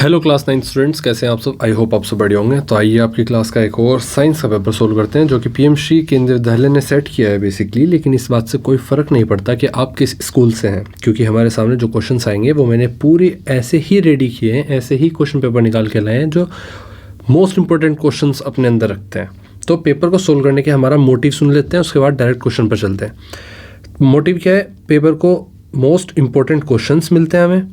Hello class 9 students, कैसे हैं आप सब। आई होप आप सब बढ़िया होंगे। तो आइए आपकी क्लास का एक और साइंस का पेपर सोल्व करते हैं, जो कि पीएम श्री केंद्रीय विद्यालय ने सेट किया है बेसिकली। लेकिन इस बात से कोई फ़र्क नहीं पड़ता कि आप किस स्कूल से हैं, क्योंकि हमारे सामने जो क्वेश्चंस आएंगे वो मैंने पूरे ऐसे ही रेडी किए हैं, ऐसे ही क्वेश्चन पेपर निकाल के लाए हैं जो मोस्ट इंपॉर्टेंट क्वेश्चन अपने अंदर रखते हैं। तो पेपर को सोल्व करने के हमारा मोटिव सुन लेते हैं, उसके बाद डायरेक्ट क्वेश्चन पर चलते हैं। मोटिव क्या है? पेपर को मोस्ट इंपॉर्टेंट क्वेश्चंस मिलते हैं, हमें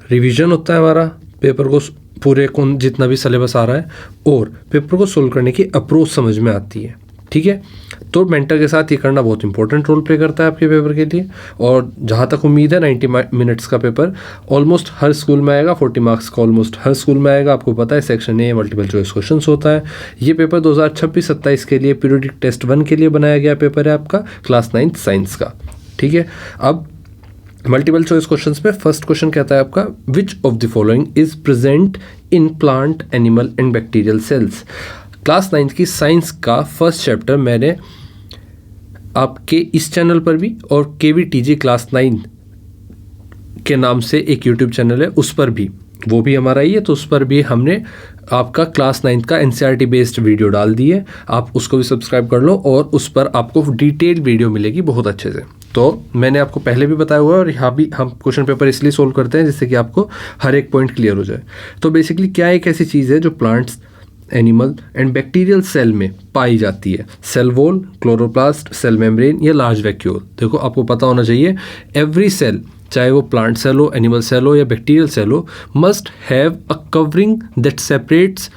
रिवीजन होता है हमारा पेपर को पूरे कौन जितना भी सिलेबस आ रहा है, और पेपर को सोल्व करने की अप्रोच समझ में आती है। ठीक है, तो मेंटर के साथ ये करना बहुत इंपॉर्टेंट रोल प्ले करता है आपके पेपर के लिए। और जहाँ तक उम्मीद है 90 मिनट्स का पेपर ऑलमोस्ट हर स्कूल में आएगा, 40 मार्क्स का ऑलमोस्ट हर स्कूल में आएगा। आपको पता है section A multiple choice question होता है। ये पेपर 2026-27 के लिए पीरियोडिक टेस्ट 1 के लिए बनाया गया पेपर है आपका क्लास 9 साइंस का। ठीक है, अब मल्टीपल चॉइस क्वेश्चंस में फर्स्ट क्वेश्चन कहता है आपका, which of the following is present in plant, animal and bacterial cells. Class 9 की साइंस का फर्स्ट चैप्टर मैंने आपके इस चैनल पर भी, और KVTG क्लास 9 के नाम से एक यूट्यूब चैनल है उस पर भी, वो भी हमारा ही है, तो उस पर भी हमने आपका क्लास 9 का NCERT बेस्ड वीडियो डाल दी है। आप उसको भी सब्सक्राइब कर लो, और उस पर आपको डिटेल वीडियो मिलेगी बहुत अच्छे से। तो मैंने आपको पहले भी बताया हुआ है, और यहाँ भी हम क्वेश्चन पेपर इसलिए सोल्व करते हैं जिससे कि आपको हर एक पॉइंट क्लियर हो जाए। तो बेसिकली क्या एक ऐसी चीज़ है जो plants, animal and bacterial cell में पाई जाती है? Cell wall, chloroplast, cell membrane या लार्ज वैक्यूल। देखो, आपको पता होना चाहिए एवरी सेल, चाहे वो प्लांट सेल हो, एनिमल सेल हो या बैक्टीरियल सेल हो, must have a covering that separates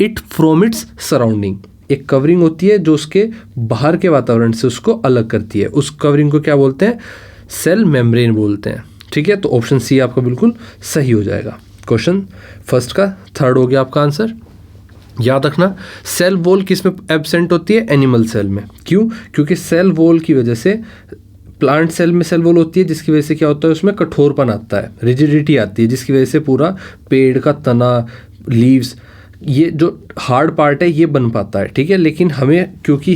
it from its surrounding. एक कवरिंग होती है जो उसके बाहर के वातावरण से उसको अलग करती है। उस कवरिंग को क्या बोलते हैं? सेल मेम्ब्रेन बोलते हैं। ठीक है, तो ऑप्शन सी आपका बिल्कुल सही हो जाएगा। क्वेश्चन फर्स्ट का थर्ड हो गया आपका आंसर। याद रखना, सेल वॉल किस में एब्सेंट होती है? एनिमल सेल में। क्यों? क्योंकि सेल वॉल की वजह से, प्लांट सेल में सेल वॉल होती है जिसकी वजह से क्या होता है, उसमें कठोरपन आता है, रिजिडिटी आती है, जिसकी वजह से पूरा पेड़ का तना, लीव्स, ये जो हार्ड पार्ट है ये बन पाता है। ठीक है, लेकिन हमें क्योंकि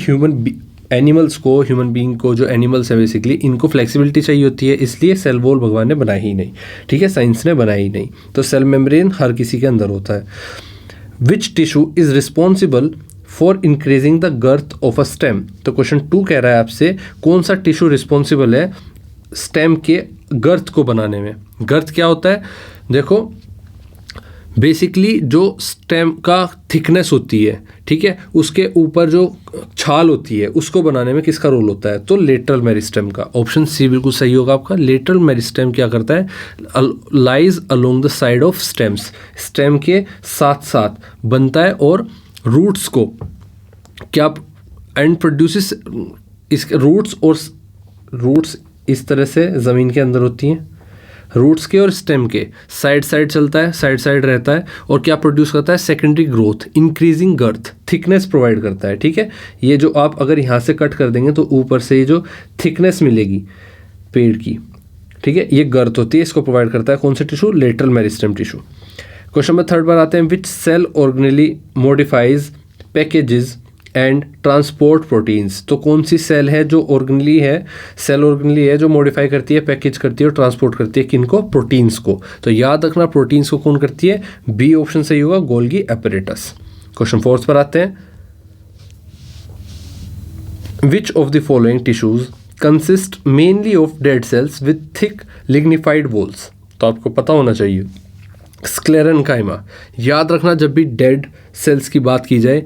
एनिमल्स को, ह्यूमन बीइंग को, जो एनिमल्स है बेसिकली, इनको फ्लेक्सिबिलिटी चाहिए होती है, इसलिए सेल वॉल भगवान ने बनाई ही नहीं। ठीक है, साइंस ने बनाई ही नहीं। तो सेल मेम्ब्रेन हर किसी के अंदर होता है। Which tissue is responsible for increasing the girth of a stem. तो क्वेश्चन 2 कह रहा है आपसे, कौन सा टिश्यू रिस्पॉन्सिबल है स्टेम के गर्थ को बनाने में। गर्थ क्या होता है? देखो, बेसिकली जो स्टेम का थिकनेस होती है, ठीक है, उसके ऊपर जो छाल होती है उसको बनाने में किसका रोल होता है? तो लेटरल मेरिस्टेम का। ऑप्शन सी बिल्कुल सही होगा आपका। लेटरल मेरिस्टेम क्या करता है? Lies along the side of stems, stem के साथ साथ बनता है, और रूट्स को क्या एंड प्रोड्यूसेस, इसके रूट्स इस तरह से ज़मीन के अंदर होती हैं, रूट्स के और स्टेम के साइड चलता है, साइड रहता है, और क्या प्रोड्यूस करता है? Secondary growth, increasing girth, thickness provide करता है। ठीक है, ये जो आप अगर यहाँ से कट कर देंगे तो ऊपर से ये जो थिकनेस मिलेगी पेड़ की, ठीक है, ये गर्थ होती है, इसको प्रोवाइड करता है कौन सा tissue? Lateral meristem tissue. Question number 3 पर आते हैं, which cell organelle modifies, packages and transport proteins. तो कौन सी सेल है जो ऑर्गेनली है, सेल ऑर्गेनली है जो मॉडिफाई करती है, पैकेज करती है और ट्रांसपोर्ट करती है किनको? प्रोटीन्स को। तो याद रखना, प्रोटीन्स को कौन करती है? बी ऑप्शन सही होगा, गोल्गी एपरेटस। क्वेश्चन 4 पर आते हैं, which of the following tissues consist mainly of dead cells with thick lignified walls. तो आपको पता होना चाहिए, स्क्लेरेनकाइमा। याद रखना, जब भी डेड सेल्स की बात की जाए,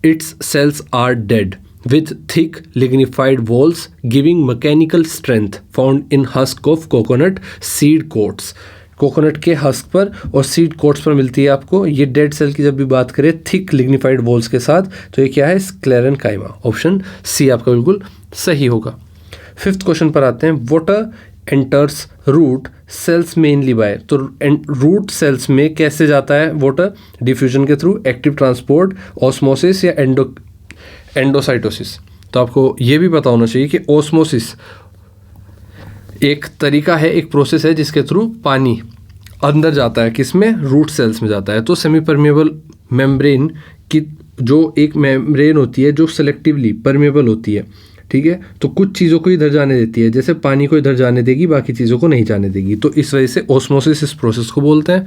its cells are dead with thick lignified walls giving mechanical strength found in husk of coconut seed coats। Coconut के हस्क पर और सीड कोट्स पर मिलती है आपको। ये डेड सेल की जब भी बात करें थिक लिग्निफाइड वॉल्स के साथ, तो ये क्या है? स्क्लेरेनकाइमा। ऑप्शन सी आपका बिल्कुल सही होगा। 5th क्वेश्चन पर आते हैं, water enters root cells mainly by. तो रूट सेल्स में कैसे जाता है वाटर? डिफ्यूजन के थ्रू, एक्टिव ट्रांसपोर्ट, ऑस्मोसिस या एंडोसाइटोसिस। तो आपको ये भी पता होना चाहिए कि ऑस्मोसिस एक तरीका है, एक प्रोसेस है जिसके थ्रू पानी अंदर जाता है, किसमें? रूट सेल्स में जाता है। तो सेमी परमेबल मेम्ब्रेन की जो एक मेम्ब्रेन होती है जो सेलेक्टिवली परमेबल होती है, ठीक है। तो कुछ चीज़ों को इधर जाने देती है, जैसे पानी को इधर जाने देगी, बाकी चीज़ों को नहीं जाने देगी। तो इस वजह से ऑस्मोसिस इस प्रोसेस को बोलते हैं।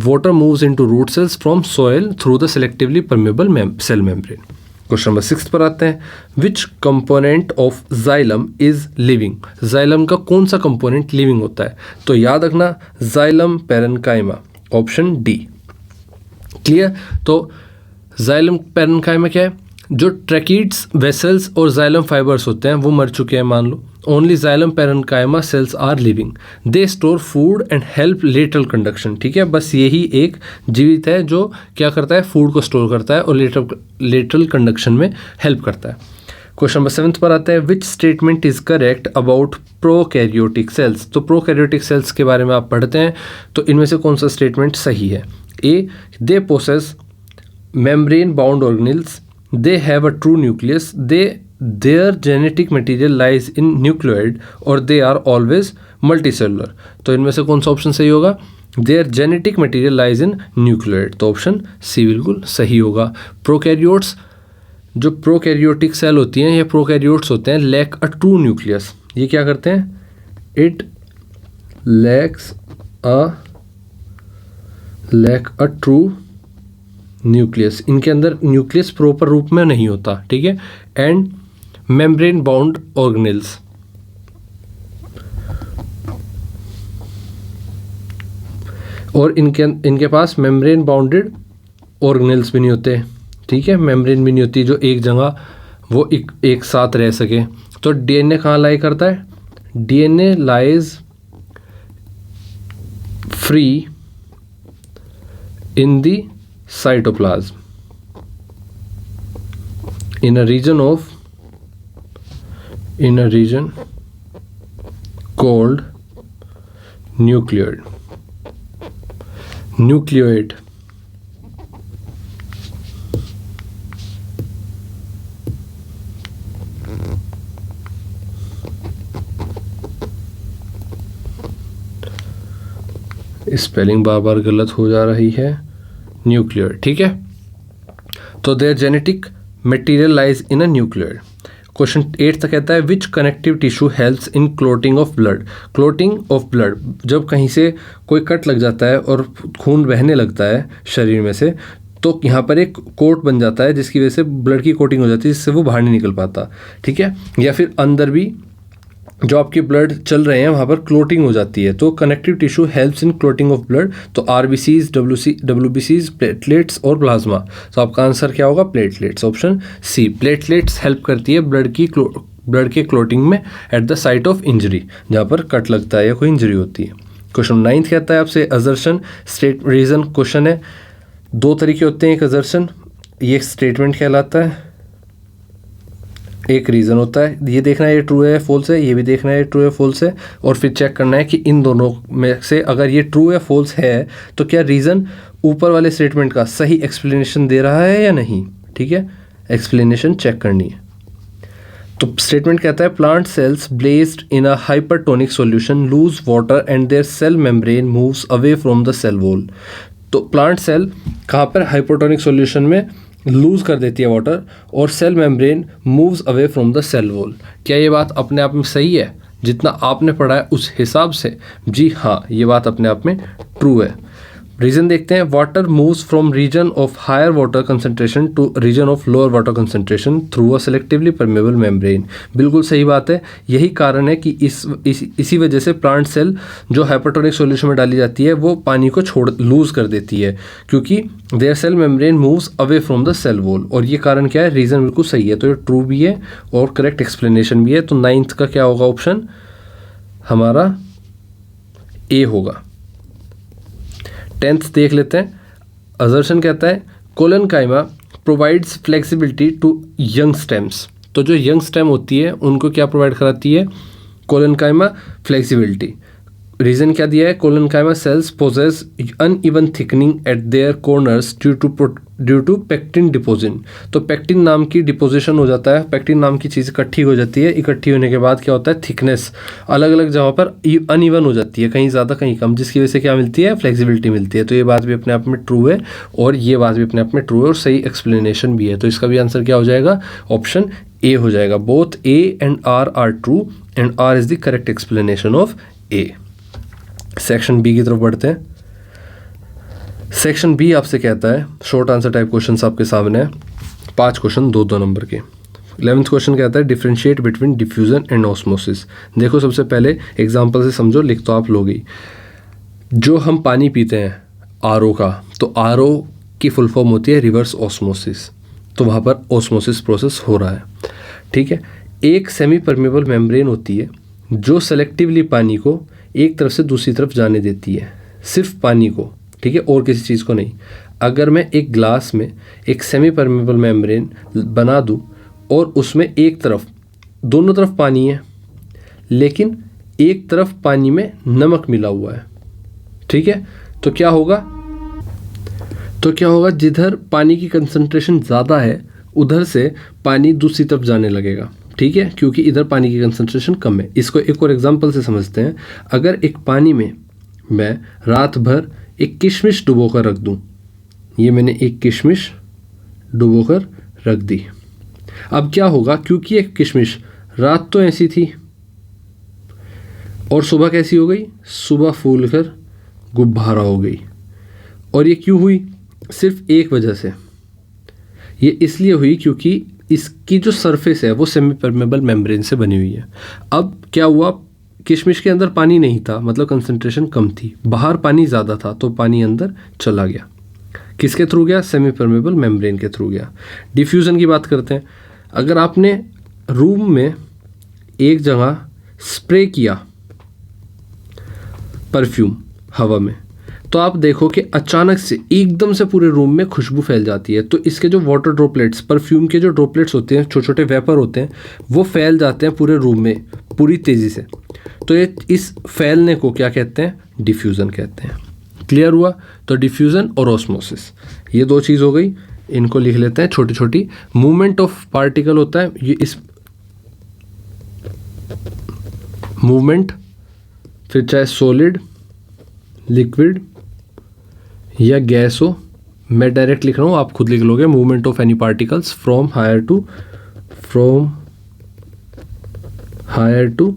Water moves into root cells from soil through the selectively permeable cell membrane. Question number 6 पर आते हैं। Which component of xylem is living? Xylem का कौन सा कंपोनेंट लिविंग होता है? तो याद रखना xylem parenchyma, option D. Clear? तो जाइलम पैरेन्काइमा क्या है? जो ट्रैकीड्स, वेसल्स और जाइलम फाइबर्स होते हैं वो मर चुके हैं मान लो। Only xylem parenchyma cells are living. They store food and help lateral conduction. ठीक है, बस यही एक जीवित है जो क्या करता है, फूड को स्टोर करता है और लेटरल कंडक्शन में हेल्प करता है। क्वेश्चन नंबर 7 पर आता है। Which statement is correct about prokaryotic cells? तो प्रोकैरियोटिक सेल्स के बारे में आप पढ़ते हैं, तो इनमें से कौन सा स्टेटमेंट सही है? A, they possess membrane bound organelles, they have a true nucleus, their genetic material lies in nucleoid, or they are always multicellular। तो इनमें से कौन सा ऑप्शन सही होगा? their genetic material lies in nucleoid, तो ऑप्शन सी बिल्कुल सही होगा। प्रोकैरियोट्स, जो प्रोकैरियोटिक सेल होती हैं या प्रोकैरियोट्स होते हैं, लैक अ ट्रू न्यूक्लियस। ये क्या करते हैं? It lack a true nucleus. इनके अंदर न्यूक्लियस प्रॉपर रूप में नहीं होता। ठीक है। एंड मेम्ब्रेन बाउंड ऑर्गेनेल्स, और इनके पास मेम्ब्रेन बाउंडेड ऑर्गेनेल्स भी नहीं होते। ठीक है, मेम्ब्रेन भी नहीं होती जो एक जगह वो एक साथ रह सके। तो डीएनए कहाँ लाई करता है? DNA lies free in the cytoplasm in a region called nucleoid। Spelling बार बार गलत हो जा रही है। न्यूक्लियर, ठीक है। तो their genetic material lies in a nuclear. Question 8 तक कहता है which connective tissue helps in clotting of blood. Clotting of blood, जब कहीं से कोई कट लग जाता है और खून बहने लगता है शरीर में से, तो यहाँ पर एक कोट बन जाता है जिसकी वजह से ब्लड की कोटिंग हो जाती है, जिससे वो बाहर नहीं निकल पाता। ठीक है, या फिर अंदर भी जो आपके ब्लड चल रहे हैं वहाँ पर क्लोटिंग हो जाती है। तो connective tissue helps in clotting of blood. तो आरबीसीज, डब्ल्यूबीसीज, प्लेटलेट्स और प्लाज्मा। तो आपका आंसर क्या होगा? Platelets, option C. Platelets help करती है ब्लड के क्लोटिंग में at the site of injury, जहाँ पर कट लगता है या कोई इंजरी होती है। क्वेश्चन 9 कहता है आपसे असर्शन स्टेट रीजन क्वेश्चन है। 2 तरीके होते हैं, एक असर्शन, ये स्टेटमेंट कहलाता है, एक रीज़न होता है। ये देखना है ये ट्रू है फॉल्स है, ये भी देखना है ये ट्रू है फॉल्स है, और फिर चेक करना है कि इन दोनों में से अगर ये ट्रू या फॉल्स है तो क्या रीज़न ऊपर वाले स्टेटमेंट का सही एक्सप्लेनेशन दे रहा है या नहीं। ठीक है, एक्सप्लेनेशन चेक करनी है। तो स्टेटमेंट कहता है plant cells placed in a hypertonic solution lose water and their cell membrane moves away from the cell wall. तो प्लांट सेल कहाँ पर? हाइपरटोनिक सॉल्यूशन में लूज़ कर देती है वाटर, और cell membrane moves away from the cell wall. क्या ये बात अपने आप में सही है? जितना आपने पढ़ा है उस हिसाब से जी हाँ, ये बात अपने आप में ट्रू है। रीजन देखते हैं। Water moves from region of higher water concentration to region of lower water concentration through a selectively permeable membrane. बिल्कुल सही बात है। यही कारण है कि इसी वजह से प्लांट सेल जो हाइपरटोनिक सॉल्यूशन में डाली जाती है वो पानी को लूज़ कर देती है, क्योंकि their cell membrane moves away from the cell wall. और ये कारण क्या है? रीज़न बिल्कुल सही है, तो ये ट्रू भी है और करेक्ट एक्सप्लेनेशन भी है। तो 9th का क्या होगा? ऑप्शन हमारा ए होगा। 10th देख लेते हैं। असर्शन कहता है collenchyma provides flexibility to young stems. तो जो यंग स्टेम होती है उनको क्या प्रोवाइड कराती है? Collenchyma flexibility. रीजन क्या दिया है? Collenchyma cells possess uneven thickening at their corners due to pectin deposition. तो पेक्टिन नाम की डिपोजिशन हो जाता है, पेक्टिन नाम की चीज़ इकट्ठी हो जाती है। इकट्ठी होने के बाद क्या होता है? थिकनेस अलग अलग जगह पर अनइवन हो जाती है, कहीं ज़्यादा कहीं कम, जिसकी वजह से क्या मिलती है? फ्लेक्सिबिलिटी मिलती है। तो ये बात भी अपने आप में ट्रू है और ये बात भी अपने आप में ट्रू है और सही एक्सप्लेनेशन भी है। तो इसका भी आंसर क्या हो जाएगा? ऑप्शन ए हो जाएगा। Both A and R true and R is the correct explanation of A. Section B की तरफ बढ़ते हैं। सेक्शन बी आपसे कहता है, शॉर्ट आंसर टाइप क्वेश्चन आपके सामने है, 5 क्वेश्चन 2-2 नंबर के। 11th क्वेश्चन कहता है differentiate between diffusion and osmosis. देखो सबसे पहले एग्जांपल से समझो, लिख तो आप लोग ही। जो हम पानी पीते हैं आरओ का, तो आरओ की फुल फॉर्म होती है रिवर्स ऑस्मोसिस, तो वहाँ पर ऑस्मोसिस प्रोसेस हो रहा है, ठीक है। एक सेमी परमेबल मेम्ब्रेन होती है जो सेलेक्टिवली पानी को एक तरफ से दूसरी तरफ जाने देती है, सिर्फ पानी को, ठीक है, और किसी चीज़ को नहीं। अगर मैं एक ग्लास में एक सेमी परमेबल मेम्ब्रेन बना दूं और उसमें एक तरफ, दोनों तरफ पानी है, लेकिन एक तरफ पानी में नमक मिला हुआ है, ठीक है, तो क्या होगा, जिधर पानी की कंसंट्रेशन ज़्यादा है उधर से पानी दूसरी तरफ जाने लगेगा, ठीक है, क्योंकि इधर पानी की कंसंट्रेशन कम है। इसको एक और एग्जांपल से समझते हैं। अगर एक पानी में मैं रात भर एक किशमिश डुबो कर रख दूं, ये मैंने एक किशमिश डुबो कर रख दी, अब क्या होगा, क्योंकि एक किशमिश रात तो ऐसी थी और सुबह कैसी हो गई, सुबह फूल कर गुब्बारा हो गई। और ये क्यों हुई, सिर्फ एक वजह से, ये इसलिए हुई क्योंकि इसकी जो सरफेस है वो सेमी परमेबल मेम्ब्रेन से बनी हुई है। अब क्या हुआ, किशमिश के अंदर पानी नहीं था, मतलब कंसंट्रेशन कम थी, बाहर पानी ज़्यादा था, तो पानी अंदर चला गया। किसके थ्रू गया, सेमी परमेबल मेम्ब्रेन के थ्रू गया। डिफ्यूज़न की बात करते हैं। अगर आपने रूम में एक जगह स्प्रे किया परफ्यूम हवा में, तो आप देखो कि अचानक से एकदम से पूरे रूम में खुशबू फैल जाती है। तो इसके जो वाटर ड्रॉपलेट्स, परफ्यूम के जो ड्रॉपलेट्स होते हैं, छोटे छोटे वेपर होते हैं, वो फैल जाते हैं पूरे रूम में पूरी तेज़ी से। तो ये इस फैलने को क्या कहते हैं, डिफ्यूज़न कहते हैं। क्लियर हुआ। तो डिफ्यूज़न और ऑस्मोसिस, ये 2 चीज़ हो गई, इनको लिख लेते हैं छोटी छोटी। मूवमेंट ऑफ पार्टिकल होता है, ये इस मूवमेंट, फिर चाहे सॉलिड, लिक्विड या गैस हो, मैं डायरेक्ट लिख रहा हूँ, आप खुद लिख लोगे। Movement of any particles from higher to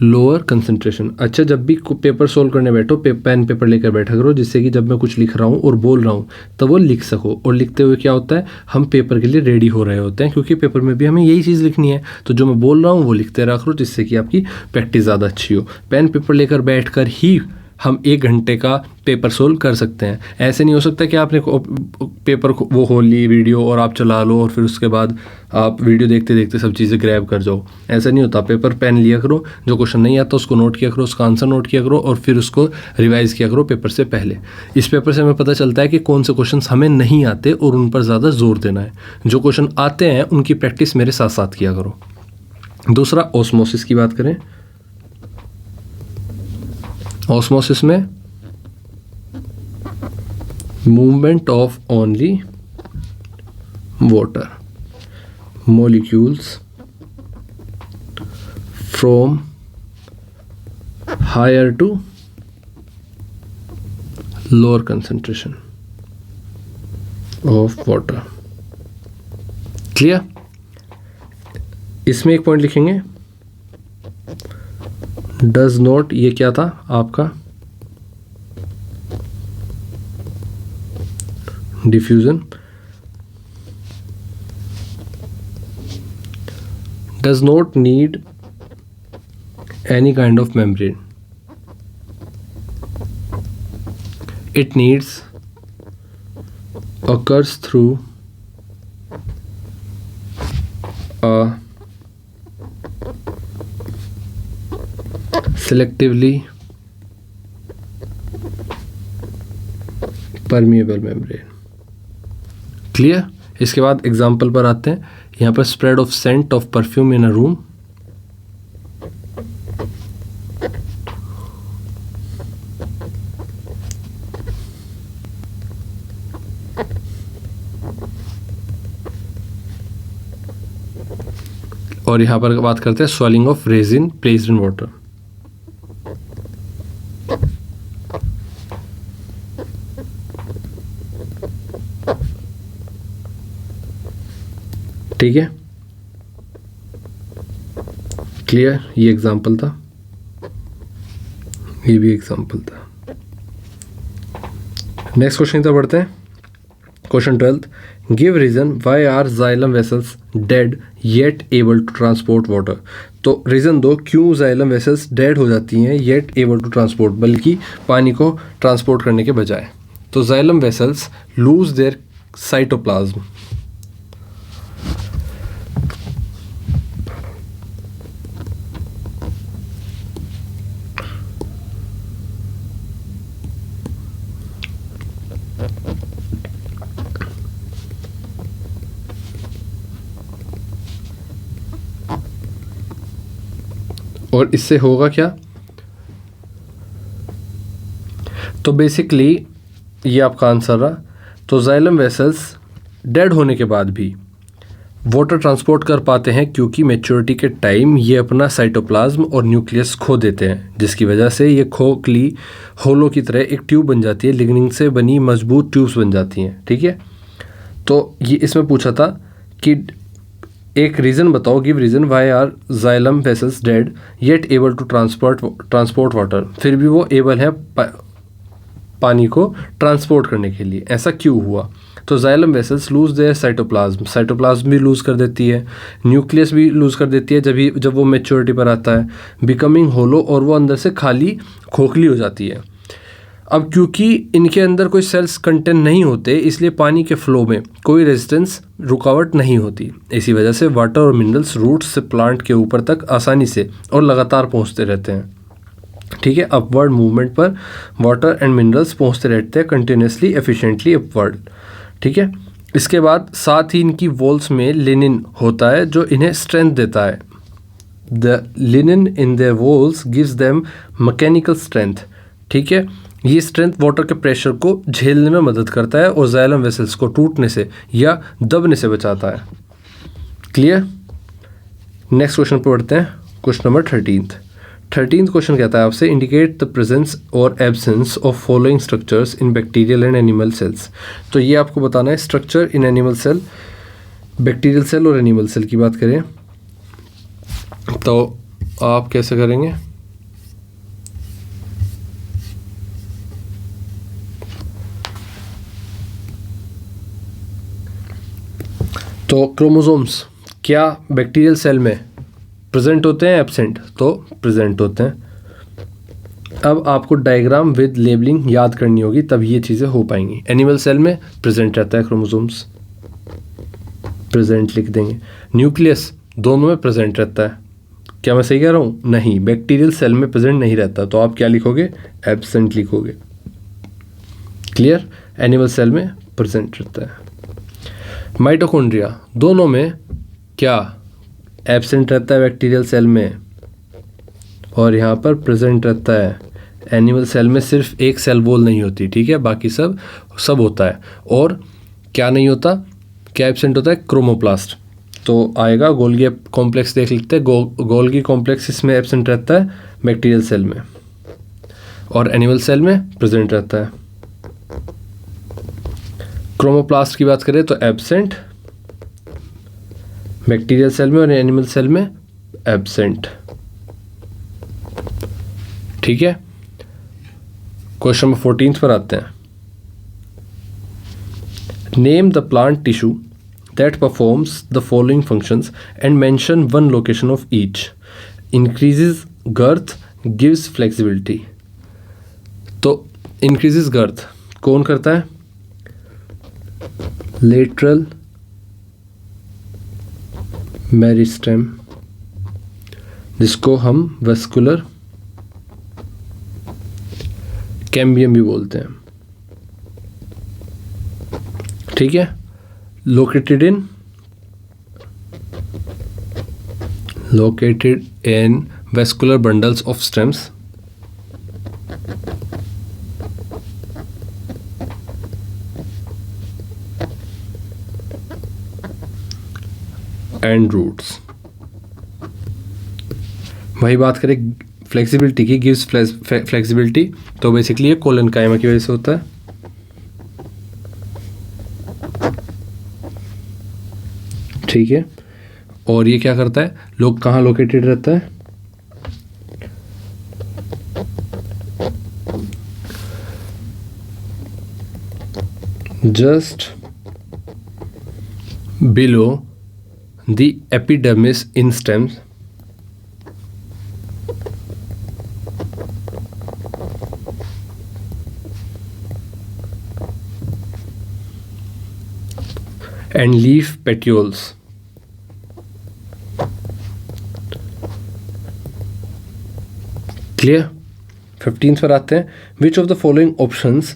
lower concentration. अच्छा, जब भी पेपर सोल्व करने बैठो, पेन पेपर लेकर बैठा करो, जिससे कि जब मैं कुछ लिख रहा हूँ और बोल रहा हूँ तो वो लिख सको। और लिखते हुए क्या होता है, हम पेपर के लिए रेडी हो रहे होते हैं, क्योंकि पेपर में भी हमें यही चीज़ लिखनी है। तो जो मैं बोल रहा हूँ वो लिखते रहा करो, जिससे कि आपकी प्रैक्टिस ज़्यादा अच्छी हो। पेन पेपर लेकर बैठ कर ही हम 1 घंटे का पेपर सोल्व कर सकते हैं। ऐसे नहीं हो सकता कि आपने पेपर वो खोल ली वीडियो और आप चला लो और फिर उसके बाद आप वीडियो देखते देखते सब चीज़ें ग्रैब कर जाओ। ऐसा नहीं होता। पेपर पेन लिया करो, जो क्वेश्चन नहीं आता उसको नोट किया करो, उसका आंसर नोट किया करो और फिर उसको रिवाइज़ किया करो पेपर से पहले। इस पेपर से हमें पता चलता है कि कौन से क्वेश्चन हमें नहीं आते और उन पर ज़्यादा जोर देना है। जो क्वेश्चन आते हैं उनकी प्रैक्टिस मेरे साथ साथ किया करो। दूसरा, ऑस्मोसिस की बात करें। ऑस्मोसिस में movement of only water molecules from higher to lower concentration of water. Clear. इसमें एक पॉइंट लिखेंगे, डज नॉट, ये क्या था आपका, diffusion, does not need any kind of membrane. It needs occurs through a selectively permeable membrane. Clear. इसके बाद example पर आते हैं। यहाँ पर spread of scent of perfume in a room, और यहाँ पर बात करते हैं swelling of raisin placed in water. ठीक है। क्लियर, ये एग्जाम्पल था, ये भी एग्जाम्पल था। नेक्स्ट क्वेश्चन की बढ़ते हैं। Question 12, give reason why are xylem vessels dead yet able to transport water. तो रीज़न दो क्यों जाइलम वेसल्स डेड हो जाती हैं येट एबल टू ट्रांसपोर्ट, बल्कि पानी को ट्रांसपोर्ट करने के बजाय। तो xylem vessels lose their cytoplasm. और इससे होगा क्या, तो बेसिकली ये आपका आंसर रहा। तो जाइलम वेसल्स डेड होने के बाद भी वाटर ट्रांसपोर्ट कर पाते हैं क्योंकि मैच्योरिटी के टाइम ये अपना साइटोप्लाज्म और न्यूक्लियस खो देते हैं, जिसकी वजह से ये खोखली होलो की तरह एक ट्यूब बन जाती है, लिग्निन से बनी मजबूत ट्यूब्स बन जाती हैं। ठीक है, तो ये इसमें पूछा था कि एक रीज़न बताओ, give reason why are xylem vessels dead yet able to transport water, फिर भी वो एबल है पानी को ट्रांसपोर्ट करने के लिए, ऐसा क्यों हुआ। तो xylem vessels lose their cytoplasm भी लूज़ कर देती है, न्यूक्लियस भी लूज़ कर देती है जब वो मैच्योरिटी पर आता है, बिकमिंग होलो, और वो अंदर से खाली खोखली हो जाती है। अब क्योंकि इनके अंदर कोई सेल्स कंटेंट नहीं होते, इसलिए पानी के फ्लो में कोई रेजिस्टेंस रुकावट नहीं होती। इसी वजह से वाटर और मिनरल्स रूट्स से प्लांट के ऊपर तक आसानी से और लगातार पहुंचते रहते हैं। ठीक है, अपवर्ड मूवमेंट पर वाटर एंड मिनरल्स पहुंचते रहते हैं कंटिन्यूसली एफिशिएंटली अपवर्ड। ठीक है, इसके बाद साथ ही इनकी वॉल्स में लिनिन होता है जो इन्हें स्ट्रेंथ देता है। The linen in their walls gives them mechanical strength. ठीक है, ये स्ट्रेंथ वाटर के प्रेशर को झेलने में मदद करता है और जाइलम वेसल्स को टूटने से या दबने से बचाता है। क्लियर। नेक्स्ट क्वेश्चन पर बढ़ते हैं, क्वेश्चन नंबर 13th क्वेश्चन कहता है आपसे, इंडिकेट द प्रेजेंस और absence of following structures in bacterial and animal cells. तो ये आपको बताना है structure in animal cell, bacterial cell और एनिमल सेल की बात करें तो आप कैसे करेंगे। तो क्रोमोसोम्स क्या बैक्टीरियल सेल में प्रेजेंट होते हैं एब्सेंट, तो प्रेजेंट होते हैं। अब आपको डायग्राम विद लेबलिंग याद करनी होगी, तब ये चीज़ें हो पाएंगी। एनिमल सेल में प्रेजेंट रहता है क्रोमोसोम्स, प्रेजेंट लिख देंगे। न्यूक्लियस दोनों में प्रेजेंट रहता है। क्या मैं सही कह रहा हूँ? नहीं, बैक्टीरियल सेल में प्रेजेंट नहीं रहता, तो आप क्या लिखोगे? एब्सेंट लिखोगे। क्लियर। एनिमल सेल में प्रेजेंट रहता है। माइटोकॉन्ड्रिया दोनों में क्या एब्सेंट रहता है? बैक्टीरियल सेल में, और यहाँ पर प्रेजेंट रहता है। एनिमल सेल में सिर्फ एक सेल वॉल नहीं होती, ठीक है, बाकी सब होता है। और क्या नहीं होता, क्या एब्सेंट होता है? क्रोमोप्लास्ट। तो आएगा गोल्गी कॉम्प्लेक्स, देख लेते हैं। गोल्गी कॉम्प्लेक्स इसमें एब्सेंट रहता है बैक्टीरियल सेल में, और एनिमल सेल में प्रेजेंट रहता है। क्रोमोप्लास्ट की बात करें तो एब्सेंट बैक्टीरियल सेल में और एनिमल सेल में एब्सेंट। ठीक है, क्वेश्चन नंबर 14 पर आते हैं। Name the plant tissue that performs the following functions and mention one location of each. Increases girth, gives flexibility. तो इंक्रीजेस गर्थ कौन करता है? लेटरल मेरिस्टेम, जिसको हम वेस्कुलर कैम्बियम भी बोलते हैं। ठीक है, located in vascular bundles of stems and roots. वही बात करें फ्लेक्सिबिलिटी की, गिव्स फ्लेक्सिबिलिटी, तो बेसिकली ये कोलेनकाइमा की वजह से होता है। ठीक है, और ये क्या करता है? कहाँ लोकेटेड रहता है? just below the epidermis in stems and leaf petioles. Clear? 15th पर आते हैं. Which of the following options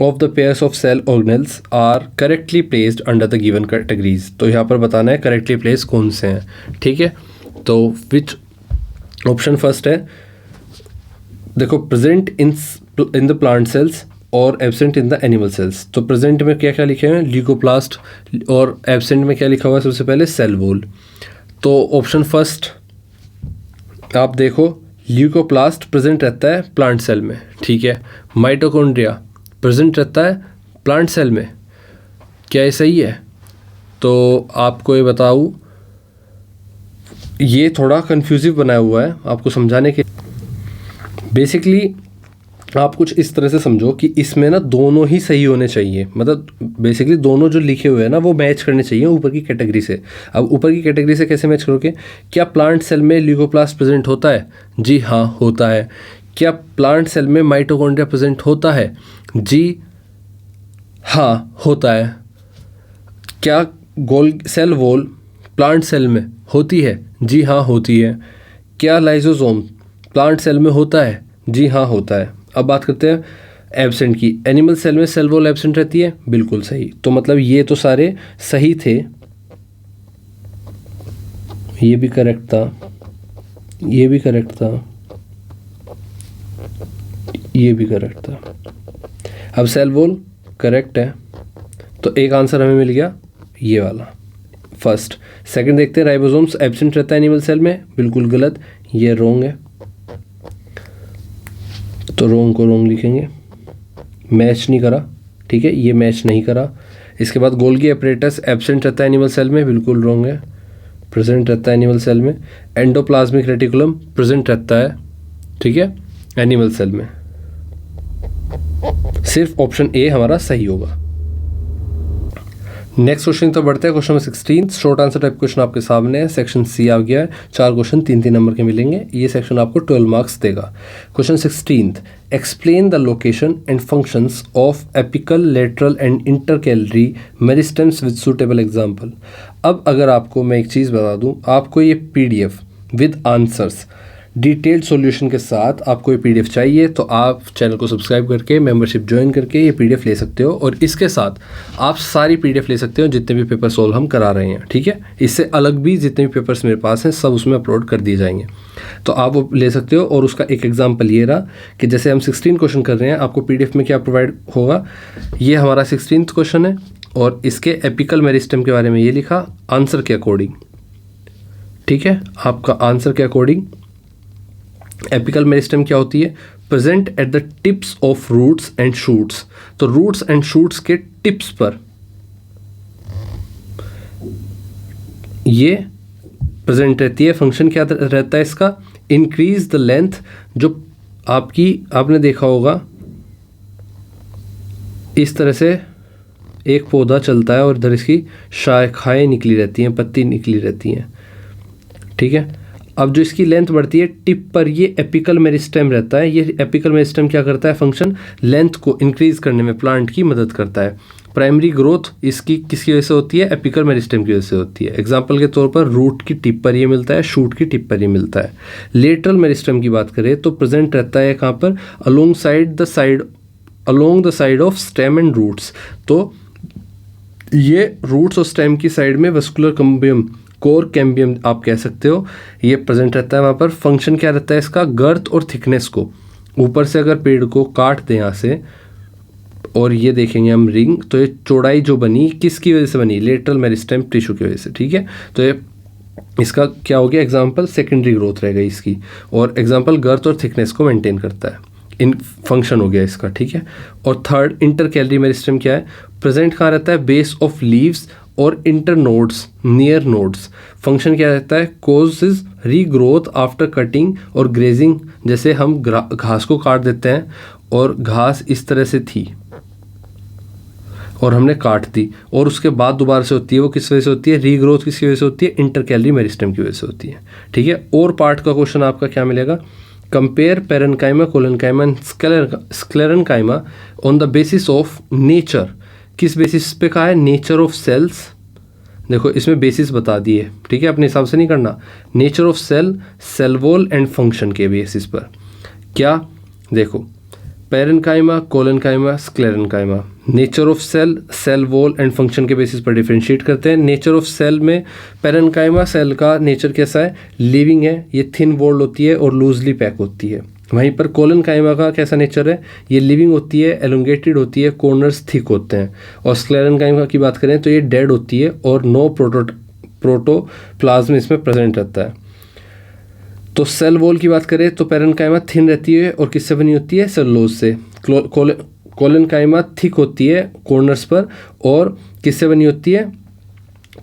of the pairs of cell organelles are correctly placed under the given categories? तो यहाँ पर बताना है correctly placed कौन से हैं. ठीक है, तो which option first है, देखो present in the plant cells और absent in the animal cells. तो प्रेजेंट में क्या क्या लिखे हैं, ल्यूकोप्लास्ट, और एब्सेंट में क्या लिखा हुआ है सबसे पहले, सेल वॉल. तो ऑप्शन फर्स्ट आप देखो, ल्यूकोप्लास्ट प्रेजेंट रहता है प्लांट सेल में. ठीक है, माइटोकॉन्ड्रिया प्रेजेंट रहता है प्लांट सेल में. क्या ये सही है? तो आपको ये बताऊँ, ये थोड़ा कंफ्यूजिव बनाया हुआ है आपको समझाने के. बेसिकली आप कुछ इस तरह से समझो कि इसमें ना दोनों ही सही होने चाहिए, मतलब बेसिकली दोनों जो लिखे हुए हैं ना वो मैच करने चाहिए ऊपर की कैटेगरी से. अब ऊपर की कैटेगरी से कैसे मैच करोगे? क्या प्लांट सेल में ल्यूकोप्लास्ट प्रेजेंट होता है? जी हाँ होता है. क्या प्लांट सेल में माइटोकॉन्ड्रिया प्रेजेंट होता है? जी हाँ होता है. क्या गोल सेल वॉल प्लांट सेल में होती है? जी हाँ होती है. क्या लाइसोसोम प्लांट सेल में होता है? जी हाँ होता है. अब बात करते हैं एब्सेंट की. एनिमल सेल में सेल वॉल एब्सेंट रहती है, बिल्कुल सही. तो मतलब ये तो सारे सही थे, ये भी करेक्ट था, ये भी करेक्ट था, ये भी करेक्ट था. अब सेल वॉल करेक्ट है, तो एक आंसर हमें मिल गया ये वाला फर्स्ट. सेकंड देखते हैं, राइबोसोम्स एब्सेंट रहता है एनिमल सेल में, बिल्कुल गलत, ये रोंग है. तो रोंग को रोंग लिखेंगे, मैच नहीं करा. ठीक है, ये मैच नहीं करा. इसके बाद गोल्गी एपरेटस एब्सेंट रहता है एनिमल सेल में, बिल्कुल रोंग है, प्रेजेंट रहता है एनिमल सेल में. एंडोप्लाज्मिक रेटिकुलम प्रेजेंट रहता है, ठीक है, एनिमल सेल में. सिर्फ ऑप्शन ए हमारा सही होगा. नेक्स्ट क्वेश्चन तो बढ़ते हैं. Question number 16, short answer type question आपके सामने है. सेक्शन सी आ गया है. 4 क्वेश्चन 3-3 नंबर के मिलेंगे. ये सेक्शन आपको 12 मार्क्स देगा. Question 16, explain the location and functions of apical, lateral and intercalary meristems with suitable example. अब अगर आपको मैं एक चीज़ बता दूं, आपको ये PDF with answers detailed solution के साथ आपको ये पीडीएफ चाहिए तो आप चैनल को सब्सक्राइब करके मेंबरशिप ज्वाइन करके ये पीडीएफ ले सकते हो. और इसके साथ आप सारी पीडीएफ ले सकते हो जितने भी पेपर सोल्व हम करा रहे हैं. ठीक है, इससे अलग भी जितने भी पेपर्स मेरे पास हैं सब उसमें अपलोड कर दिए जाएंगे, तो आप वो ले सकते हो. और उसका एक एग्जाम्पल ये रहा कि जैसे हम 16 क्वेश्चन कर रहे हैं, आपको पीडीएफ में क्या प्रोवाइड होगा, ये हमारा 16th क्वेश्चन है और इसके एपिकल मेरिस्टेम के बारे में ये लिखा आंसर के अकॉर्डिंग. ठीक है, आपका आंसर के अकॉर्डिंग एपिकल मेरिस्टेम क्या होती है, present at the tips of roots and shoots. तो रूट्स एंड शूट्स के टिप्स पर ये प्रेजेंट रहती है. फंक्शन क्या रहता है इसका, इंक्रीज द लेंथ. जो आपने देखा होगा इस तरह से एक पौधा चलता है और इधर इसकी शाखाएं निकली रहती हैं, पत्ती निकली रहती हैं. ठीक है, अब जो इसकी लेंथ बढ़ती है टिप पर, ये एपिकल मेरिस्टेम रहता है. ये एपिकल मेरिस्टेम क्या करता है, फंक्शन लेंथ को इंक्रीज करने में प्लांट की मदद करता है. प्राइमरी ग्रोथ इसकी किसकी वजह से होती है, एपिकल मेरिस्टेम की वजह से होती है. एग्जांपल के तौर पर रूट की टिप पर ये मिलता है, शूट की टिप पर ये मिलता है. लेटरल मेरिस्टेम की बात करें तो प्रेजेंट रहता है कहाँ पर, along the side of stem and roots. तो ये रूट्स और स्टेम की साइड में वेस्कुलर कैम्बियम, कोर कैम्बियम आप कह सकते हो, ये प्रेजेंट रहता है वहाँ पर. फंक्शन क्या रहता है इसका, गर्थ और थिकनेस को. ऊपर से अगर पेड़ को काट दें यहाँ से और ये देखेंगे हम रिंग, तो ये चौड़ाई जो बनी किसकी वजह से बनी, लेटरल मेरिस्टेम टिश्यू की वजह से. ठीक है, तो ये इसका क्या हो गया एग्जाम्पल, सेकेंडरी ग्रोथ रह गई इसकी. और एग्जाम्पल गर्थ और थिकनेस को मेंटेन करता है, इन फंक्शन हो गया इसका. ठीक है, और थर्ड इंटरकैलरी मेरिस्टेम क्या है, प्रेजेंट कहाँ रहता है, बेस ऑफ लीव्स और inter nodes, near nodes. Function क्या रहता है, कोजेज रीग्रोथ आफ्टर कटिंग और ग्रेजिंग. जैसे हम घास को काट देते हैं और घास इस तरह से थी और हमने काट दी और उसके बाद दोबारा से होती है, वो किस वजह से होती है, रीग्रोथ किसकी वजह से होती है, इंटरकैलरी मेरिस्टेम की वजह से होती है। ठीक है, और पार्ट का क्वेश्चन आपका क्या मिलेगा, compare parenchyma, collenchyma and sclerenchyma on the basis of nature. किस बेसिस पे कहा है, नेचर ऑफ सेल्स। देखो इसमें बेसिस बता दिए, ठीक है, अपने हिसाब से नहीं करना, nature of cell, cell wall and function के बेसिस पर। क्या, देखो parenchyma, collenchyma, sclerenchyma, nature of cell, cell wall and function के बेसिस पर डिफरेंशिएट करते हैं। नेचर ऑफ सेल में पेरेन्काइमा सेल का नेचर कैसा है, लिविंग है, ये थिन वॉल्ड होती है और लूजली पैक होती है। वहीं पर कोलेनकाइमा का कैसा नेचर है, ये लिविंग होती है, एलोंगेटेड होती है, कॉर्नर्स थिक होते हैं। और स्क्लेरेन्काइमा की बात करें तो ये डेड होती है और नो प्रोटोप्लाज्म इसमें प्रेजेंट रहता है। तो सेल वॉल की बात करें तो पेरेन्काइमा थिन रहती है और किससे बनी होती है, सेलुलोज से। कोलेनकाइमा थिक होती है कॉर्नर्स पर और किससे बनी होती है,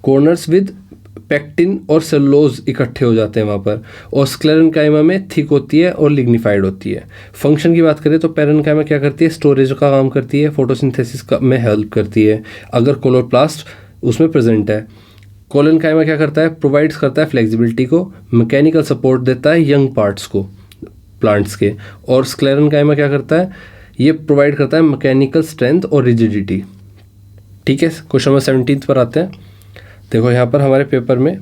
कॉर्नर्स विद पेक्टिन और सेलुलोज इकट्ठे हो जाते हैं वहाँ पर। और स्क्लेरेन्काइमा में थिक होती है और लिग्निफाइड होती है। फंक्शन की बात करें तो पेरेन्काइमा क्या करती है, स्टोरेज का काम करती है, फोटोसिंथेसिस में हेल्प करती है अगर क्लोरोप्लास्ट उसमें प्रेजेंट है। कोलेनकाइमा क्या करता है, प्रोवाइड्स करता है फ्लेक्सिबिलिटी को, मैकेनिकल सपोर्ट देता है यंग पार्ट्स को प्लांट्स के। और स्क्लेरेन्काइमा क्या करता है, ये प्रोवाइड करता है मैकेनिकल स्ट्रेंथ और रिजिडिटी। ठीक है, क्वेश्चन नंबर 17 पर आते हैं। देखो यहाँ पर हमारे पेपर में,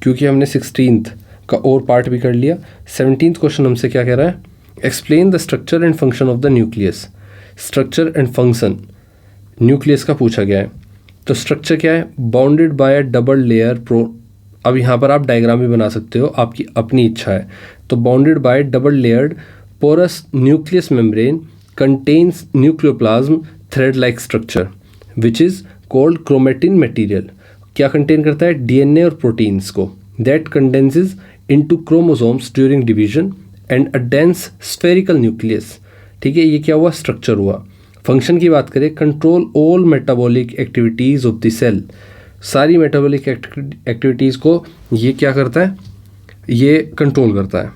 क्योंकि हमने 16th का और पार्ट भी कर लिया, 17th क्वेश्चन हमसे क्या कह रहा है, explain the structure and function of the nucleus. Structure and function nucleus का पूछा गया है। तो स्ट्रक्चर क्या है, bounded by a double layer अब यहाँ पर आप डायग्राम भी बना सकते हो, आपकी अपनी इच्छा है। तो bounded by double layered porous nucleus membrane contains nucleoplasm thread like structure which is called chromatin material. क्या कंटेन करता है, डीएनए और प्रोटीन्स को। That condenses into chromosomes during division and a dense spherical nucleus. ठीक है, ये क्या हुआ, स्ट्रक्चर हुआ। फंक्शन की बात करें, control all metabolic activities of the cell. सारी मेटाबॉलिक एक्टिविटीज़ को ये क्या करता है, ये कंट्रोल करता है।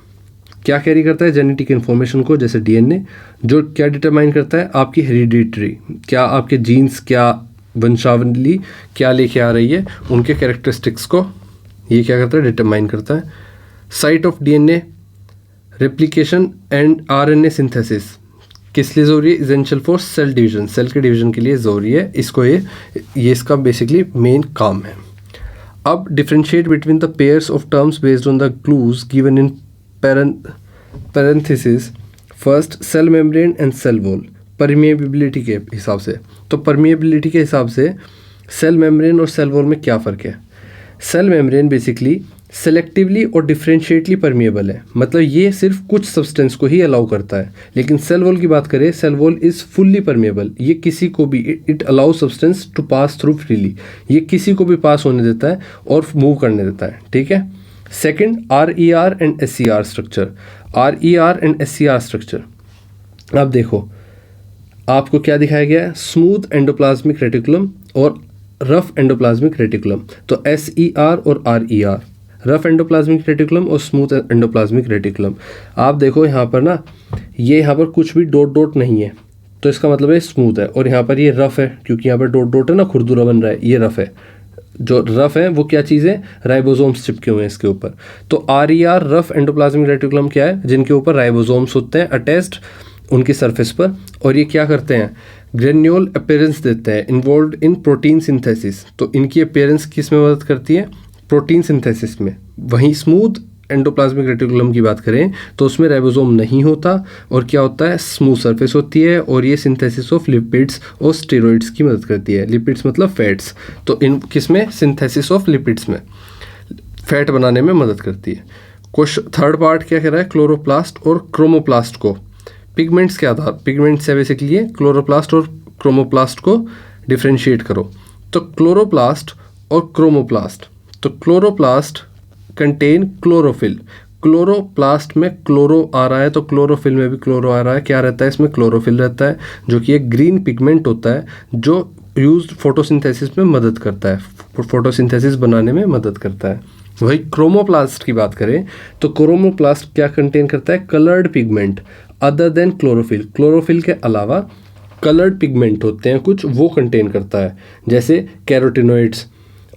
क्या कैरी करता है, जेनेटिक इन्फॉर्मेशन को, जैसे डीएनए, जो क्या डिटरमाइन करता है, आपकी हेरिडिटरी, क्या आपके जीन्स, क्या वंशावली क्या लेके आ रही है, उनके कैरेक्टरिस्टिक्स को ये क्या करता है, डिटरमाइन करता है। Site of DNA replication and RNA synthesis किस लिए ज़रूरी है, essential for cell division, cell के डिवीजन के लिए ज़रूरी है। इसको ये इसका बेसिकली मेन काम है। अब differentiate between the pairs of terms based on the clues given in parenthesis. First, cell membrane and cell wall permeability के हिसाब से। तो परमिएबिलिटी के हिसाब से सेल मेम्ब्रेन और सेल वॉल में क्या फ़र्क है। सेल मेम्ब्रेन बेसिकली सेलेक्टिवली और डिफरेंशिएटली परमिएबल है, मतलब ये सिर्फ कुछ सब्सटेंस को ही अलाउ करता है। लेकिन सेल वॉल की बात करें, cell wall is fully permeable, ये किसी को भी, it allow substance to pass through freely, ये किसी को भी पास होने देता है और मूव करने देता है। ठीक है। Second, RER and SCR structure. RER and SCR structure, अब देखो आपको क्या दिखाया गया है, स्मूथ एंडोप्लाज्मिक रेटिकुलम और रफ एंडोप्लाज्मिक रेटिकुलम। तो SER और RER, रफ एंडोप्लाज्मिक रेटिकुलम और स्मूथ एंडोप्लाज्मिक रेटिकुलम। आप देखो यहाँ पर ना, ये यहाँ पर कुछ भी डॉट डॉट नहीं है, तो इसका मतलब है स्मूथ है। और यहाँ पर ये रफ है, क्योंकि यहाँ पर डॉट डॉट है ना, खुरदुरा बन रहा है, ये रफ है। जो रफ है वो क्या चीज़ है, राइबोसोम्स चिपके हुए हैं इसके ऊपर। तो RER रफ एंडोप्लाज्मिक रेटिकुलम क्या है, जिनके ऊपर राइबोसोम्स होते हैं अटैच्ड उनकी सरफेस पर, और ये क्या करते हैं, ग्रेन्यूल अपीयरेंस देते हैं, इन्वॉल्व इन प्रोटीन सिंथेसिस। तो इनकी अपीयरेंस किस में मदद करती है, प्रोटीन सिंथेसिस में। वहीं स्मूथ एंडोप्लाज्मिक रेटिकुलम की बात करें तो उसमें राइबोसोम नहीं होता, और क्या होता है, स्मूथ सरफेस होती है, और ये सिंथेसिस ऑफ लिपिड्स और स्टेरॉइड्स की मदद करती है। लिपिड्स मतलब फैट्स, तो इन किसमें, सिंथेसिस ऑफ लिपिड्स में, फैट बनाने में मदद करती है। क्वेश्चन थर्ड पार्ट क्या कह रहा है, क्लोरोप्लास्ट और क्रोमोप्लास्ट को पिगमेंट्स के आधार, पिगमेंट्स है बेसिकली ये, क्लोरोप्लास्ट और क्रोमोप्लास्ट को डिफ्रेंशिएट करो। तो क्लोरोप्लास्ट और क्रोमोप्लास्ट, तो क्लोरोप्लास्ट कंटेन क्लोरोफिल, क्लोरोप्लास्ट में क्लोरो आ रहा है तो क्लोरोफिल में भी क्लोरो आ रहा है। क्या रहता है इसमें, क्लोरोफिल रहता है, जो कि एक ग्रीन पिगमेंट होता है जो यूज्ड फोटोसिंथेसिस में मदद करता है, फोटोसिंथेसिस बनाने में मदद करता है। वही क्रोमोप्लास्ट की बात करें तो क्रोमोप्लास्ट क्या कंटेन करता है, coloured pigment other than chlorophyll, chlorophyll के अलावा कलर्ड पिगमेंट होते हैं कुछ, वो कंटेन करता है, जैसे कैरोटिनोइड्स।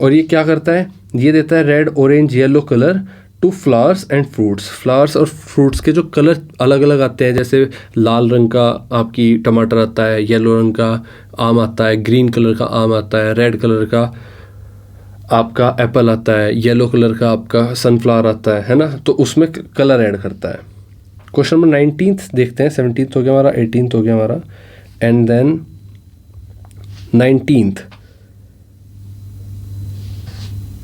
और ये क्या करता है, ये देता है red, orange, yellow colour to flowers and fruits. Flowers और फ्रूट्स के जो कलर अलग अलग आते हैं, जैसे लाल रंग का आपकी टमाटर आता है, येलो रंग का आम आता है, ग्रीन कलर का आम आता है, रेड कलर का आपका एप्पल आता है, येलो कलर का आपका सनफ्लावर आता है ना, तो उसमें कलर ऐड करता है। क्वेश्चन नंबर 19 देखते हैं। 17th हो गया हमारा, 18th हो गया हमारा, एंड देन 19th।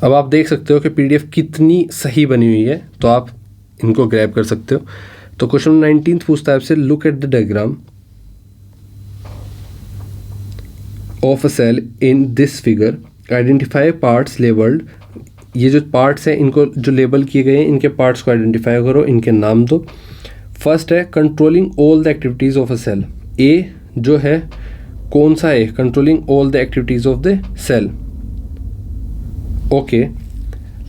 अब आप देख सकते हो कि पीडीएफ कितनी सही बनी हुई है, तो आप इनको ग्रैब कर सकते हो। तो क्वेश्चन 19 पूछता है आपसे, look at the diagram of a cell in this figure, identify parts labelled. ये जो पार्ट्स हैं इनको जो लेबल किए गए हैं, इनके पार्ट्स को आइडेंटिफाई करो, इनके नाम दो। फर्स्ट है controlling all the activities of a cell. A जो है कौन सा है, controlling all the activities of the cell. Okay,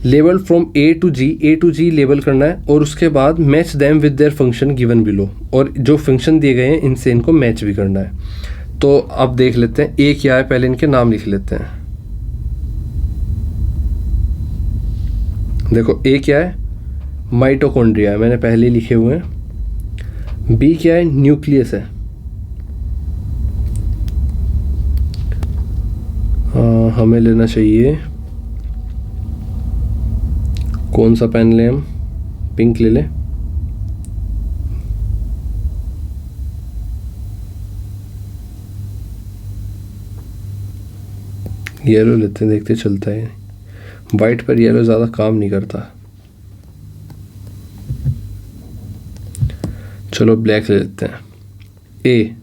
label from A to G label करना है, और उसके बाद match them with their function given below, और जो फंक्शन दिए गए हैं इनसे इनको मैच भी करना है। तो अब देख लेते हैं ए क्या है, पहले इनके नाम लिख लेते हैं। देखो ए क्या है, माइटोकॉन्ड्रिया है, मैंने पहले ही लिखे हुए हैं। बी क्या है, न्यूक्लियस है। हमें लेना चाहिए, कौन सा पेन लें हम, पिंक ले लें। येलो लेते हैं, देखते चलता है। वाइट पर येलो ज़्यादा काम नहीं करता, चलो ब्लैक ले लेते हैं। ए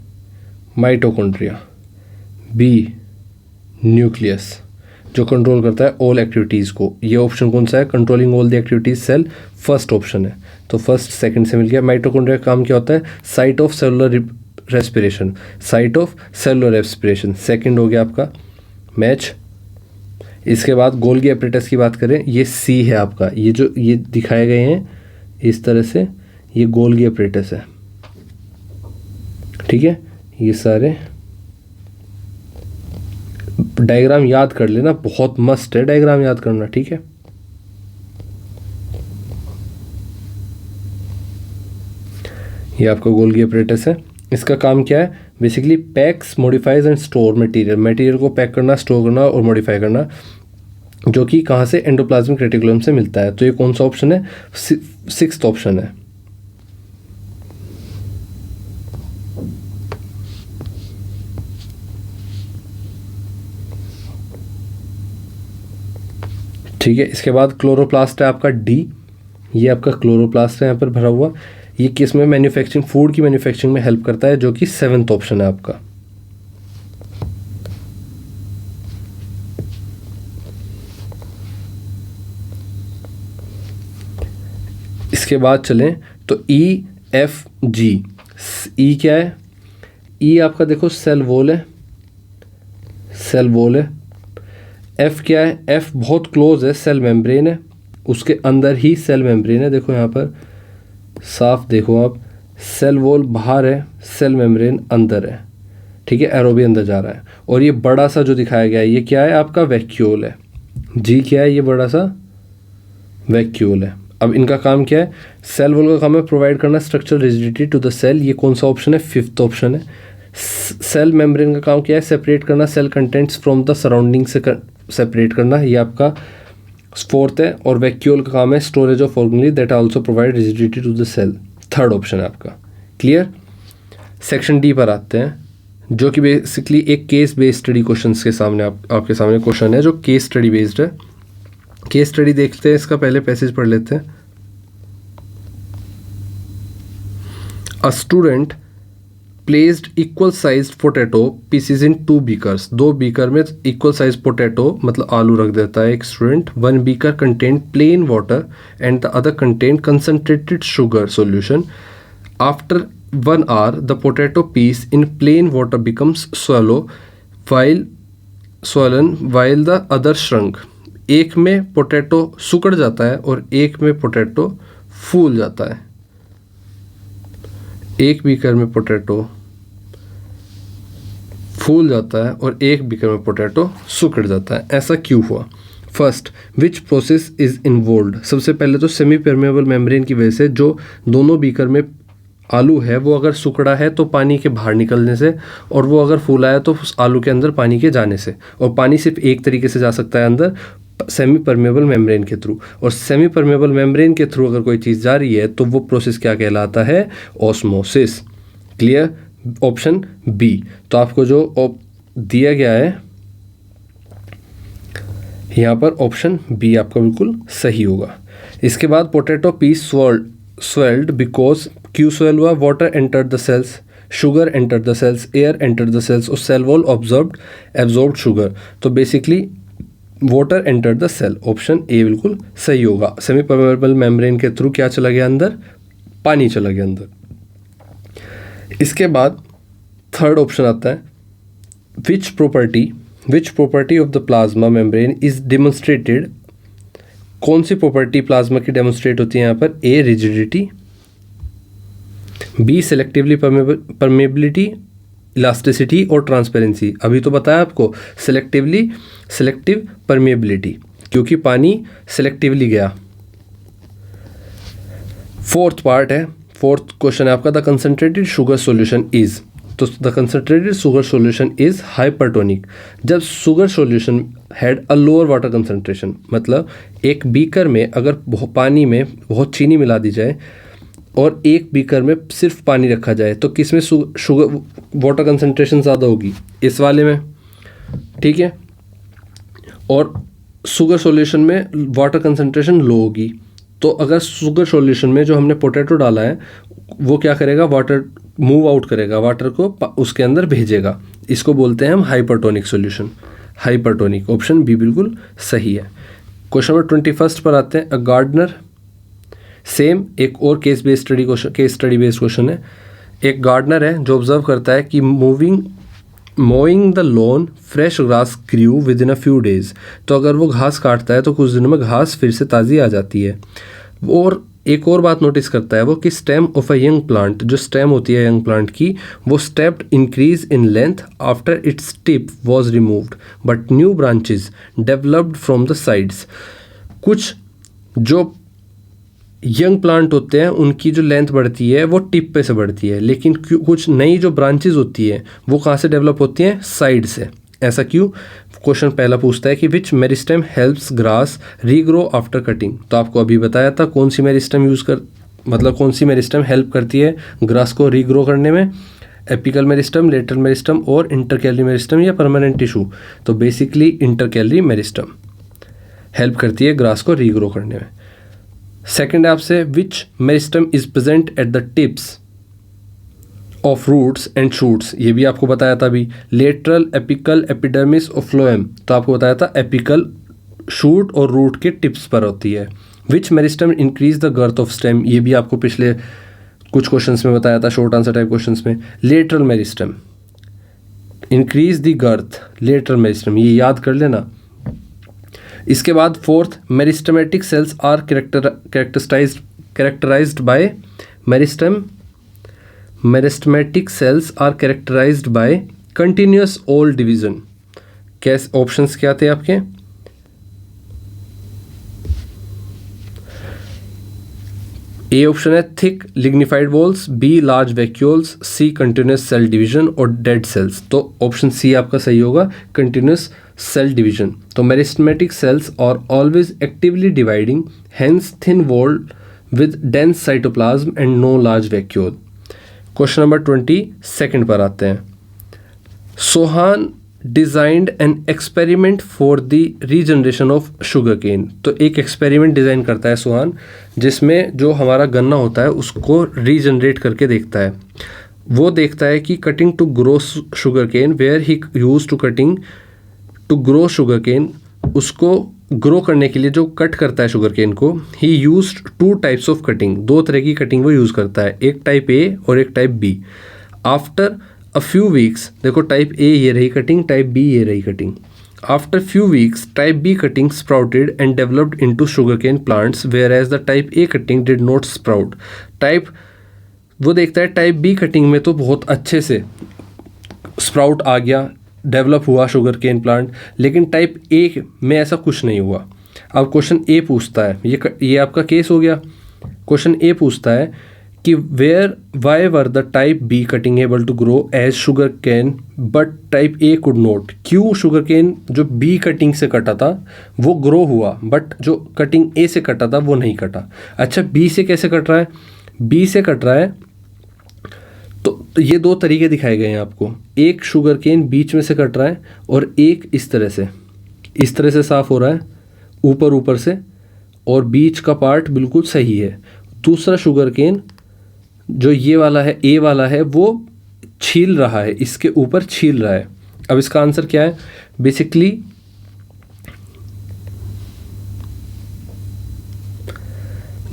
माइटोकॉन्ड्रिया, बी न्यूक्लियस जो कंट्रोल करता है ऑल एक्टिविटीज़ को। ये ऑप्शन कौन सा है, controlling all the activities cell, first option है। तो फर्स्ट सेकंड से मिल गया। माइटोकॉन्ड्रिया का काम क्या होता है, site of cellular respiration, site of cellular respiration. Second हो गया आपका मैच। इसके बाद गोल्गी एपरेटस की बात करें, ये सी है आपका, ये जो ये दिखाए गए हैं इस तरह से, ये गोल्गी एपरेटस है, ठीक है। ये सारे डायग्राम याद कर लेना, बहुत मस्त है डायग्राम याद करना, ठीक है। ये आपका गोल्गी एपरेटस है। इसका काम क्या है, basically PACS, modifies and store material. Material को पैक करना, स्टोर करना और मॉडिफाई करना, जो कि कहाँ से, एंडोप्लाज्मिक रेटिकुलम से मिलता है। तो ये कौन सा ऑप्शन है, 6th ऑप्शन है। ठीक है। इसके बाद क्लोरोप्लास्ट है आपका डी, ये आपका क्लोरोप्लास्ट है यहाँ पर भरा हुआ। ये किस में, मैन्युफैक्चरिंग, फूड की मैन्युफैक्चरिंग में हेल्प करता है, जो कि 7th ऑप्शन है आपका। इसके बाद चलें तो ई एफ जी। ई क्या है, ई आपका देखो सेल वॉल है, सेल वॉल है। एफ क्या है, एफ बहुत क्लोज है, सेल मेम्ब्रेन है, उसके अंदर ही सेल मेम्ब्रेन है। देखो यहाँ पर साफ देखो आप, सेल वॉल बाहर है, सेल मेम्ब्रेन अंदर है, ठीक है, एरो भी अंदर जा रहा है। और ये बड़ा सा जो दिखाया गया है, ये क्या है आपका, वैक्यूल है। जी क्या है, ये बड़ा सा वैक्यूल है। अब इनका काम क्या है, सेल वॉल का काम है प्रोवाइड करना structural rigidity to the cell. ये कौन सा ऑप्शन है, 5th ऑप्शन है। सेल मेम्ब्रेन का काम क्या है, सेपरेट करना cell contents from the surrounding से सेपरेट करना, ये आपका 4th है। और वैक्यूल का काम है storage of organelle that also provide rigidity to the cell, 3rd option है आपका। क्लियर। सेक्शन डी पर आते हैं, जो कि बेसिकली एक केस बेस्ड स्टडी क्वेश्चन के सामने आपके सामने क्वेश्चन है, जो केस स्टडी बेस्ड है। केस स्टडी देखते हैं, इसका पहले पैसेज पढ़ लेते हैं। A student placed equal size potato pieces in 2 beakers. 2 beaker में इक्वल साइज पोटैटो मतलब आलू रख देता है एक student. 1 beaker contain plain water and the other contain concentrated sugar solution. After 1 hour the potato piece in plain water becomes swollen while the other shrunk। एक में potato सुकड़ जाता है और एक में पोटैटो फूल जाता है। एक बीकर में पोटैटो फूल जाता है और एक बीकर में पोटैटो सुकड़ जाता है, ऐसा क्यों हुआ? First, which process is involved? सबसे पहले तो सेमी परमेबल मेम्ब्रेन की वजह से जो दोनों बीकर में आलू है वो अगर सुकड़ा है तो पानी के बाहर निकलने से, और वो अगर फूला है तो उस आलू के अंदर पानी के जाने से, और पानी सिर्फ एक तरीके से जा सकता है अंदर, सेमी परमेबल मेम्ब्रेन के थ्रू। और सेमी परमेबल मेम्ब्रेन के थ्रू अगर कोई चीज़ जा रही है तो वो प्रोसेस क्या कहलाता है? ऑस्मोसिस। क्लियर? Option B. तो आपको जो दिया गया है यहाँ पर ऑप्शन बी आपका बिल्कुल सही होगा। इसके बाद पोटैटो पीस swelled बिकॉज क्यों स्वेल हुआ? Water enter the cells, sugar enter the cells, air enter the cells, और सेल वॉल एब्जॉर्ब्ड शुगर। तो basically water enter the cell, option A बिल्कुल सही होगा। सेमी परमेबल मेम्ब्रेन के through क्या चला गया अंदर? पानी चला गया अंदर। इसके बाद थर्ड ऑप्शन आता है, which property of the plasma membrane is demonstrated? कौन सी प्रॉपर्टी प्लाज्मा की डेमोन्स्ट्रेट होती है यहाँ पर? A rigidity, B selectively permeability, elasticity और ट्रांसपेरेंसी। अभी तो बताया आपको सेलेक्टिव परमेबिलिटी, क्योंकि पानी सेलेक्टिवली गया। फोर्थ क्वेश्चन है आपका, the concentrated sugar solution is. तो the concentrated sugar solution is hypertonic जब sugar solution had a lower water concentration. मतलब एक बीकर में अगर पानी में बहुत चीनी मिला दी जाए और एक बीकर में सिर्फ पानी रखा जाए तो किस में शुगर वाटर कंसंट्रेशन ज़्यादा होगी? इस वाले में, ठीक है। और शुगर सॉल्यूशन में वाटर कंसंट्रेशन लो होगी। तो अगर शुगर सॉल्यूशन में जो हमने पोटैटो डाला है वो क्या करेगा? वाटर मूव आउट करेगा, वाटर को उसके अंदर भेजेगा। इसको बोलते हैं हम hypertonic solution, hypertonic. Option B बिल्कुल सही है। क्वेश्चन नंबर 21 पर आते हैं, अ गार्डनर। सेम एक और केस स्टडी बेस्ड क्वेश्चन है। एक गार्डनर है जो ऑब्जर्व करता है कि mowing the lawn fresh grass grew within a few days. तो अगर वो घास काटता है तो कुछ दिनों में घास फिर से ताज़ी आ जाती है। और एक और बात नोटिस करता है वो कि stem of a young plant, जो स्टेम होती है यंग प्लांट की, वो stepped increase in length after its tip was removed but new branches developed from the sides. कुछ जो यंग प्लांट होते हैं उनकी जो लेंथ बढ़ती है वो टिप पे से बढ़ती है, लेकिन कुछ नई जो ब्रांचेज होती है वो कहाँ से डेवलप होती हैं? साइड से। ऐसा क्यों? क्वेश्चन पहला पूछता है कि which meristem helps grass regrow after cutting. तो आपको अभी बताया था कौन सी मेरिस्टेम कौन सी मेरिस्टेम हेल्प करती है ग्रास को रीग्रो करने में? एपिकल मेरिस्टम, लेटरल मेरिस्टम और इंटरकैलरी मेरिस्टम या परमानेंट टिश्यू? तो बेसिकली इंटरकैलरी मेरिस्टम हेल्प करती है ग्रास को रीग्रो करने में। सेकेंड है आपसे, which meristem is present at the tips of roots and shoots? ये भी आपको बताया था अभी। लेटरल, एपिकल, एपिडर्मिस और फ्लोएम। तो आपको बताया था एपिकल शूट और रूट के टिप्स पर होती है। Which meristem increase the girth of stem? ये भी आपको पिछले कुछ क्वेश्चंस में बताया था, शॉर्ट आंसर टाइप क्वेश्चंस में। Lateral meristem increase the girth, lateral meristem, ये याद कर लेना। इसके बाद fourth, meristematic cells are characterized by meristematic cells are characterized by continuous all division. कैसे? ऑप्शंस क्या थे आपके? ए ऑप्शन है thick lignified walls, B large vacuoles, C continuous cell division और डेड सेल्स। तो ऑप्शन सी आपका सही होगा, कंटिन्यूअस सेल डिवीजन। तो meristematic cells are always actively dividing, hence thin walled with dense cytoplasm and no large vacuole. Question number 22 पर आते हैं। Sohan designed an experiment for the regeneration of sugarcane. तो एक experiment design करता है सोहान, जिसमें जो हमारा गन्ना होता है उसको रीजनरेट करके देखता है। वो देखता है कि cutting to grow sugarcane, where he use two cutting to grow sugarcane, उसको ग्रो करने के लिए जो कट करता है शुगर केन को, ही यूज 2 टाइप्स ऑफ कटिंग, 2 तरह की कटिंग वो यूज़ करता है, एक टाइप ए और एक type B. After a few weeks, देखो टाइप ए ये रही कटिंग, टाइप बी ये रही cutting. After few weeks type B cutting sprouted and developed into sugarcane plants, whereas the type A cutting did not sprout. वो देखता है type B cutting में तो बहुत अच्छे से स्प्राउट आ गया, डेवलप हुआ शुगर केन प्लांट, लेकिन टाइप ए में ऐसा कुछ नहीं हुआ। अब क्वेश्चन ए पूछता है, ये आपका केस हो गया। क्वेश्चन ए पूछता है कि why were the type B cutting able to grow as sugarcane but type A could not. क्यों शुगर केन जो बी कटिंग से कटा था वो ग्रो हुआ, बट जो कटिंग ए से कटा था वो नहीं कटा। अच्छा, बी से कैसे कट रहा है? बी से कट रहा है तो ये दो तरीके दिखाए गए हैं आपको। एक शुगर केन बीच में से कट रहा है और एक इस तरह से साफ हो रहा है ऊपर से, और बीच का पार्ट बिल्कुल सही है। दूसरा शुगर केन जो ये वाला है, ए वाला है, वो छील रहा है, इसके ऊपर छील रहा है। अब इसका आंसर क्या है? बेसिकली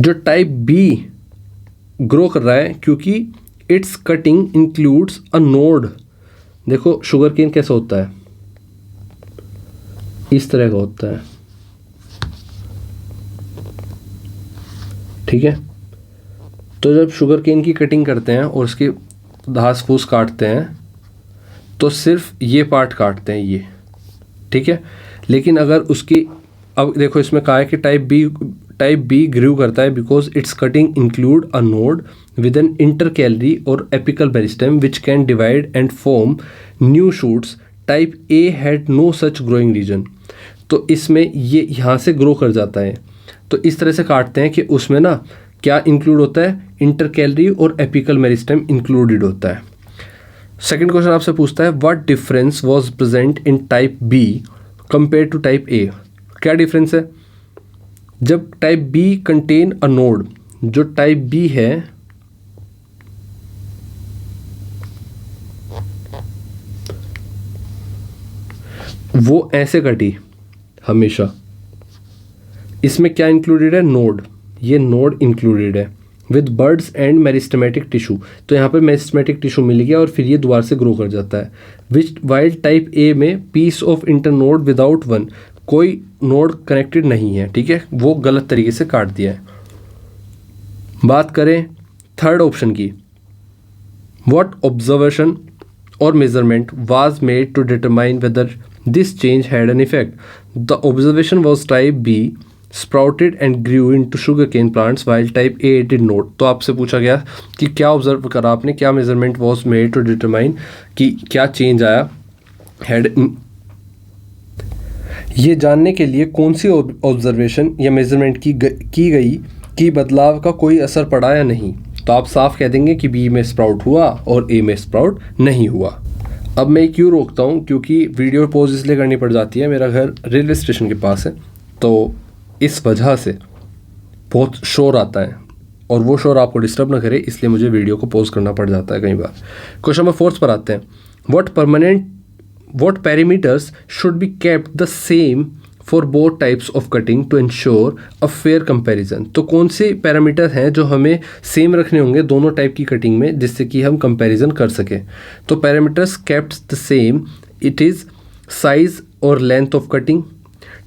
जो टाइप बी ग्रो कर रहा है क्योंकि it's cutting includes a node. देखो शुगर केन कैसा होता है, इस तरह का होता है, ठीक है। तो जब शुगर केन की कटिंग करते हैं और उसकी घास फूस काटते हैं तो सिर्फ ये पार्ट काटते हैं ये, ठीक है। लेकिन अगर उसकी, अब देखो इसमें कहा है कि टाइप बी ग्रू करता है because it's cutting include a node with an intercalary और apical meristem which can divide and form new shoots. Type A had no such growing region. तो इसमें ये यहाँ से ग्रो कर जाता है। तो इस तरह से काटते हैं कि उसमें ना क्या इंक्लूड होता है? इंटरकैलरी और एपिकल मेरिस्टेम इंक्लूडेड होता है। सेकंड क्वेश्चन आपसे पूछता है what difference was present in type B compare to type A. क्या डिफरेंस है? जब type B contain a node, जो टाइप बी है वो ऐसे कटी हमेशा। इसमें क्या इंक्लूडेड है? नोड। ये नोड इंक्लूडेड है with birds and meristematic tissue. तो यहाँ पर मेरिस्टेमेटिक टिश्यू मिल गया और फिर ये दोबारा से ग्रो कर जाता है। विच वाइल्ड टाइप ए में piece of internode without one, कोई नोड कनेक्टेड नहीं है, ठीक है, वो गलत तरीके से काट दिया है। बात करें थर्ड ऑप्शन की, व्हाट ऑब्जर्वेशन और measurement was made to determine whether this change had an effect. The observation was type B sprouted and grew into sugarcane plants while type A did not. तो आपसे पूछा गया कि क्या observe करा आपने, क्या measurement was made to determine कि क्या चेंज आया हैड। ये जानने के लिए कौन सी ऑब्जर्वेशन या मेजरमेंट की गई कि बदलाव का कोई असर पड़ा या नहीं। तो आप साफ कह देंगे कि बी में स्प्राउट हुआ और ए में स्प्राउट नहीं हुआ। अब मैं क्यों रोकता हूँ, क्योंकि वीडियो पॉज इसलिए करनी पड़ जाती है, मेरा घर रेलवे स्टेशन के पास है, तो इस वजह से बहुत शोर आता है और वो शोर आपको डिस्टर्ब ना करे, इसलिए मुझे वीडियो को पॉज करना पड़ जाता है कई बार। क्वेश्चन नंबर 4 पर आते हैं। What parameters should be kept the same for both types of cutting to ensure a fair comparison। तो कौन से पैरामीटर हैं जो हमें सेम रखने होंगे दोनों टाइप की कटिंग में, जिससे कि हम कंपैरिजन कर सकें। तो parameters kept the same, it is size और length of cutting,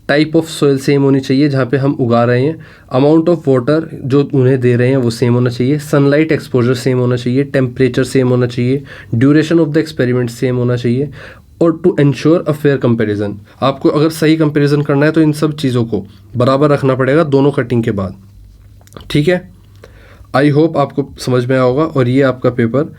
type of soil same होनी चाहिए जहाँ पे हम उगा रहे हैं, अमाउंट ऑफ वाटर जो उन्हें दे रहे हैं वो सेम होना चाहिए, सनलाइट एक्सपोजर सेम होना चाहिए, टेम्परेचर सेम होना चाहिए, duration of the experiment same होना चाहिए, और to ensure a fair comparison. आपको अगर सही कंपैरिजन करना है तो इन सब चीज़ों को बराबर रखना पड़ेगा दोनों कटिंग के बाद, ठीक है। आई होप आपको समझ में आया होगा। और ये आपका पेपर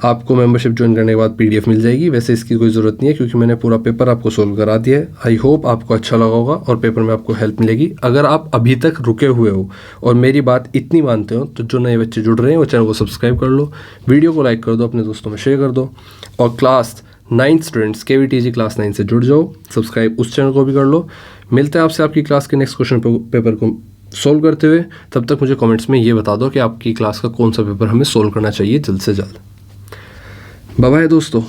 आपको मेंबरशिप ज्वाइन करने के बाद PDF मिल जाएगी। वैसे इसकी कोई ज़रूरत नहीं है क्योंकि मैंने पूरा पेपर आपको सोल्व करा दिया है। आई होप आपको अच्छा लगा होगा और पेपर में आपको हेल्प मिलेगी। अगर आप अभी तक रुके हुए हो और मेरी बात इतनी मानते हो तो जो नए बच्चे जुड़ रहे हैं वो चैनल को सब्सक्राइब कर लो, वीडियो को लाइक कर दो, अपने दोस्तों में शेयर कर दो, और क्लास 9 स्टूडेंट्स KVTG क्लास 9 से जुड़ जाओ, सब्सक्राइब उस चैनल को भी कर लो। मिलते हैं आपसे आपकी क्लास के नेक्स्ट क्वेश्चन पेपर को सोल्व करते हुए। तब तक मुझे कमेंट्स में ये बता दो कि आपकी क्लास का कौन सा पेपर हमें सोल्व करना चाहिए जल्द से जल्द। बाय बाय दोस्तों।